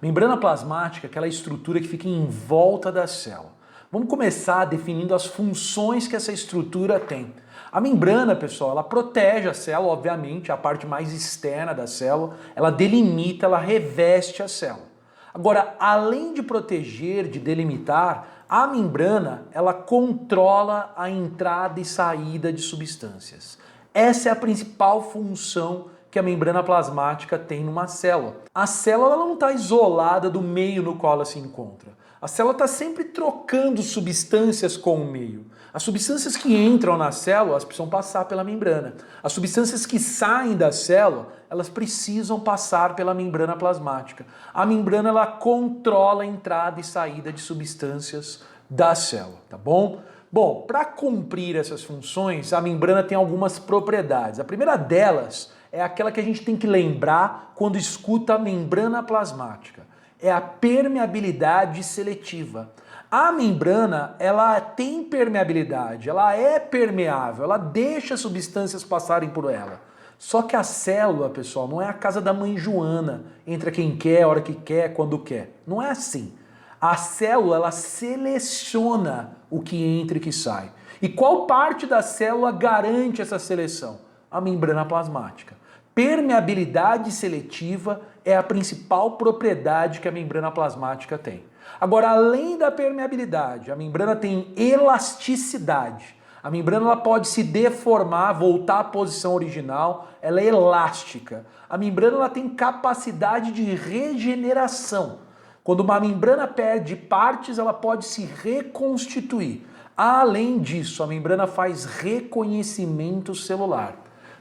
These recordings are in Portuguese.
Membrana plasmática é aquela estrutura que fica em volta da célula. Vamos começar definindo as funções que essa estrutura tem. A membrana, pessoal, ela protege a célula, obviamente, a parte mais externa da célula, ela delimita, ela reveste a célula. Agora, além de proteger, de delimitar, a membrana, ela controla a entrada e saída de substâncias. Essa é a principal função que a membrana plasmática tem numa célula. A célula ela não está isolada do meio no qual ela se encontra. A célula está sempre trocando substâncias com o meio. As substâncias que entram na célula, elas precisam passar pela membrana. As substâncias que saem da célula, elas precisam passar pela membrana plasmática. A membrana ela controla a entrada e saída de substâncias da célula, tá bom? Bom, para cumprir essas funções, a membrana tem algumas propriedades. A primeira delas é aquela que a gente tem que lembrar quando escuta a membrana plasmática. É a permeabilidade seletiva. A membrana, ela tem permeabilidade, ela é permeável, ela deixa substâncias passarem por ela. Só que a célula, pessoal, não é a casa da mãe Joana, entra quem quer, a hora que quer, quando quer. Não é assim. A célula, ela seleciona o que entra e que sai. E qual parte da célula garante essa seleção? A membrana plasmática. Permeabilidade seletiva é a principal propriedade que a membrana plasmática tem. Agora, além da permeabilidade, a membrana tem elasticidade. A membrana ela pode se deformar, voltar à posição original, ela é elástica. A membrana ela tem capacidade de regeneração. Quando uma membrana perde partes, ela pode se reconstituir. Além disso, a membrana faz reconhecimento celular.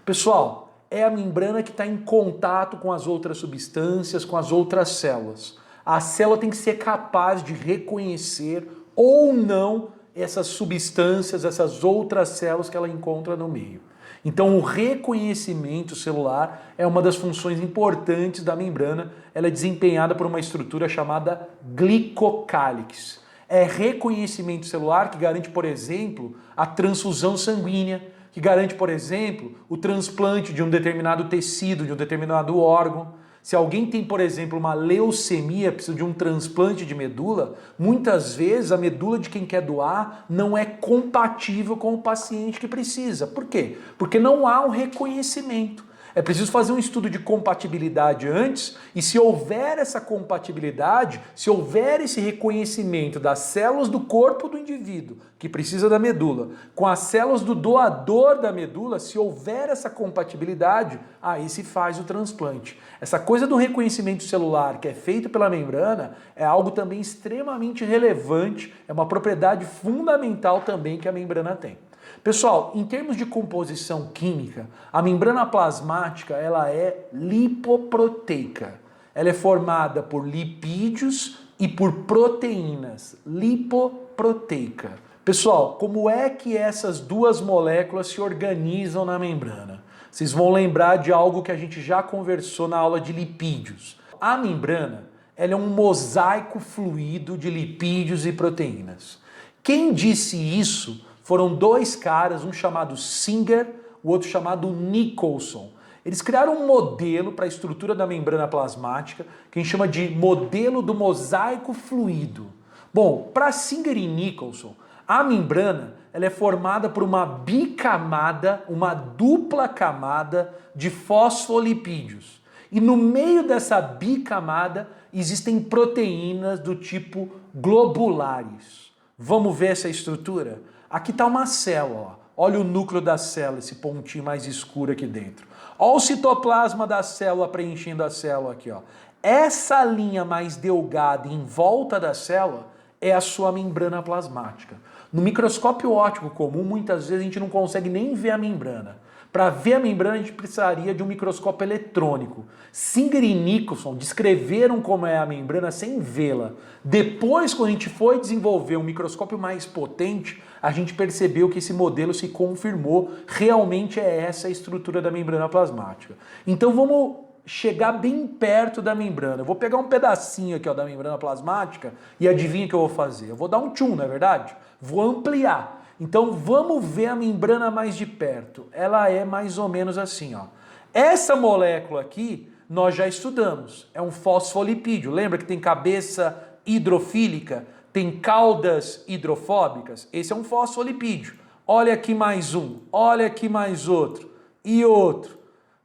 Pessoal, é a membrana que está em contato com as outras substâncias, com as outras células. A célula tem que ser capaz de reconhecer ou não essas substâncias, essas outras células que ela encontra no meio. Então o reconhecimento celular é uma das funções importantes da membrana. Ela é desempenhada por uma estrutura chamada glicocálix. É reconhecimento celular que garante, por exemplo, a transfusão sanguínea, que garante, por exemplo, o transplante de um determinado tecido, de um determinado órgão. Se alguém tem, por exemplo, uma leucemia, precisa de um transplante de medula, muitas vezes a medula de quem quer doar não é compatível com o paciente que precisa. Por quê? Porque não há um reconhecimento. É preciso fazer um estudo de compatibilidade antes e se houver essa compatibilidade, se houver esse reconhecimento das células do corpo do indivíduo que precisa da medula, com as células do doador da medula, se houver essa compatibilidade, aí se faz o transplante. Essa coisa do reconhecimento celular que é feito pela membrana é algo também extremamente relevante, é uma propriedade fundamental também que a membrana tem. Pessoal, em termos de composição química, a membrana plasmática ela é lipoproteica. Ela é formada por lipídios e por proteínas. Lipoproteica. Pessoal, como é que essas duas moléculas se organizam na membrana? Vocês vão lembrar de algo que a gente já conversou na aula de lipídios. A membrana ela é um mosaico fluido de lipídios e proteínas. Quem disse isso foram dois caras, um chamado Singer, o outro chamado Nicholson. Eles criaram um modelo para a estrutura da membrana plasmática, que a gente chama de modelo do mosaico fluido. Bom, para Singer e Nicholson, a membrana ela é formada por uma bicamada, uma dupla camada de fosfolipídios. E no meio dessa bicamada existem proteínas do tipo globulares. Vamos ver essa estrutura? Aqui está uma célula, ó. Olha o núcleo da célula, esse pontinho mais escuro aqui dentro. Olha o citoplasma da célula preenchendo a célula aqui, ó. Essa linha mais delgada em volta da célula é a sua membrana plasmática. No microscópio óptico comum, muitas vezes a gente não consegue nem ver a membrana. Para ver a membrana, a gente precisaria de um microscópio eletrônico. Singer e Nicholson descreveram como é a membrana sem vê-la. Depois, quando a gente foi desenvolver um microscópio mais potente, a gente percebeu que esse modelo se confirmou. Realmente é essa a estrutura da membrana plasmática. Então vamos chegar bem perto da membrana. Eu vou pegar um pedacinho aqui ó, da membrana plasmática e adivinha o que eu vou fazer? Eu vou dar um tchum, não é verdade? Vou ampliar. Então vamos ver a membrana mais de perto. Ela é mais ou menos assim, ó. Essa molécula aqui nós já estudamos. É um fosfolipídio. Lembra que tem cabeça hidrofílica, tem caudas hidrofóbicas? Esse é um fosfolipídio. Olha aqui mais um, olha aqui mais outro e outro.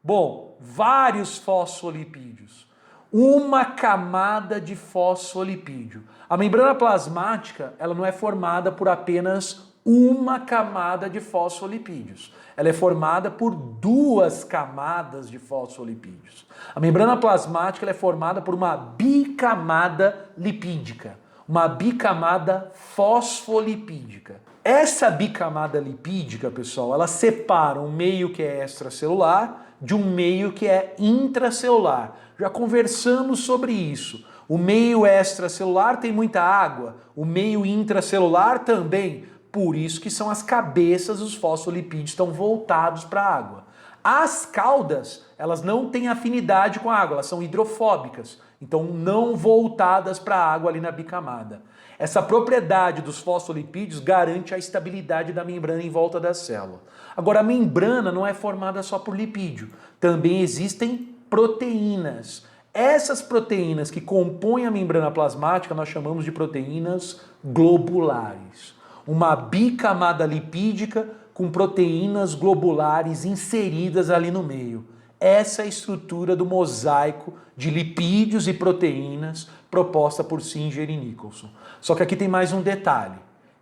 Bom, vários fosfolipídios. Uma camada de fosfolipídio. A membrana plasmática, ela não é formada por apenas uma camada de fosfolipídios. Ela é formada por duas camadas de fosfolipídios. A membrana plasmática ela é formada por uma bicamada lipídica, uma bicamada fosfolipídica. Essa bicamada lipídica, pessoal, ela separa um meio que é extracelular de um meio que é intracelular. Já conversamos sobre isso. O meio extracelular tem muita água, o meio intracelular também. Por isso que são as cabeças dos fosfolipídios estão voltados para a água. As caudas, elas não têm afinidade com a água, elas são hidrofóbicas, então não voltadas para a água ali na bicamada. Essa propriedade dos fosfolipídios garante a estabilidade da membrana em volta da célula. Agora, a membrana não é formada só por lipídio, também existem proteínas. Essas proteínas que compõem a membrana plasmática nós chamamos de proteínas globulares. Uma bicamada lipídica com proteínas globulares inseridas ali no meio. Essa é a estrutura do mosaico de lipídios e proteínas proposta por Singer e Nicholson. Só que aqui tem mais um detalhe.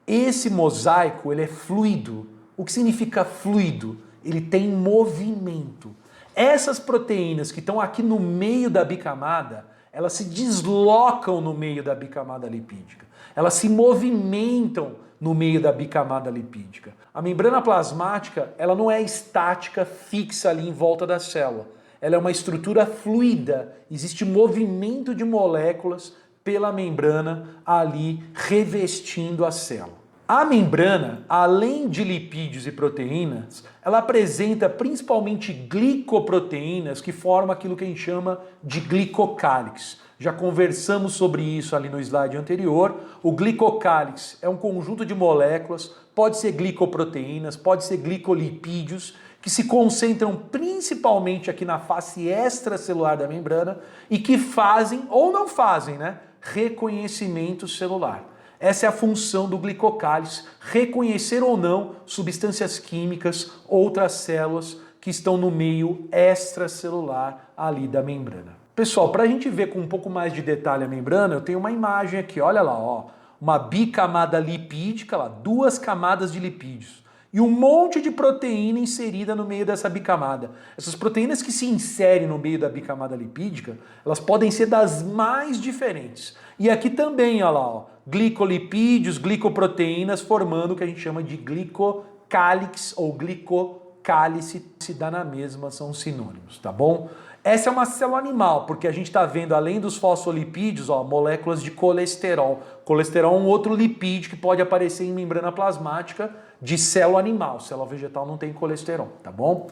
Esse mosaico ele é fluido. O que significa fluido? Ele tem movimento. Essas proteínas que estão aqui no meio da bicamada, elas se deslocam no meio da bicamada lipídica. Elas se movimentam no meio da bicamada lipídica. A membrana plasmática, ela não é estática, fixa ali em volta da célula. Ela é uma estrutura fluida. Existe movimento de moléculas pela membrana ali revestindo a célula. A membrana, além de lipídios e proteínas, ela apresenta principalmente glicoproteínas que formam aquilo que a gente chama de glicocálix. Já conversamos sobre isso ali no slide anterior. O glicocálix é um conjunto de moléculas, pode ser glicoproteínas, pode ser glicolipídios, que se concentram principalmente aqui na face extracelular da membrana e que fazem, ou não fazem, reconhecimento celular. Essa é a função do glicocálix, reconhecer ou não substâncias químicas, outras células que estão no meio extracelular ali da membrana. Pessoal, para a gente ver com um pouco mais de detalhe a membrana, eu tenho uma imagem aqui, olha lá, ó, uma bicamada lipídica, lá, duas camadas de lipídios e um monte de proteína inserida no meio dessa bicamada. Essas proteínas que se inserem no meio da bicamada lipídica, elas podem ser das mais diferentes. E aqui também, olha lá, ó, glicolipídios, glicoproteínas formando o que a gente chama de glicocálix ou glicocálice, se dá na mesma, são sinônimos, tá bom? Essa é uma célula animal, porque a gente está vendo, além dos fosfolipídios, ó, moléculas de colesterol. Colesterol é um outro lipídio que pode aparecer em membrana plasmática de célula animal. Célula vegetal não tem colesterol, tá bom?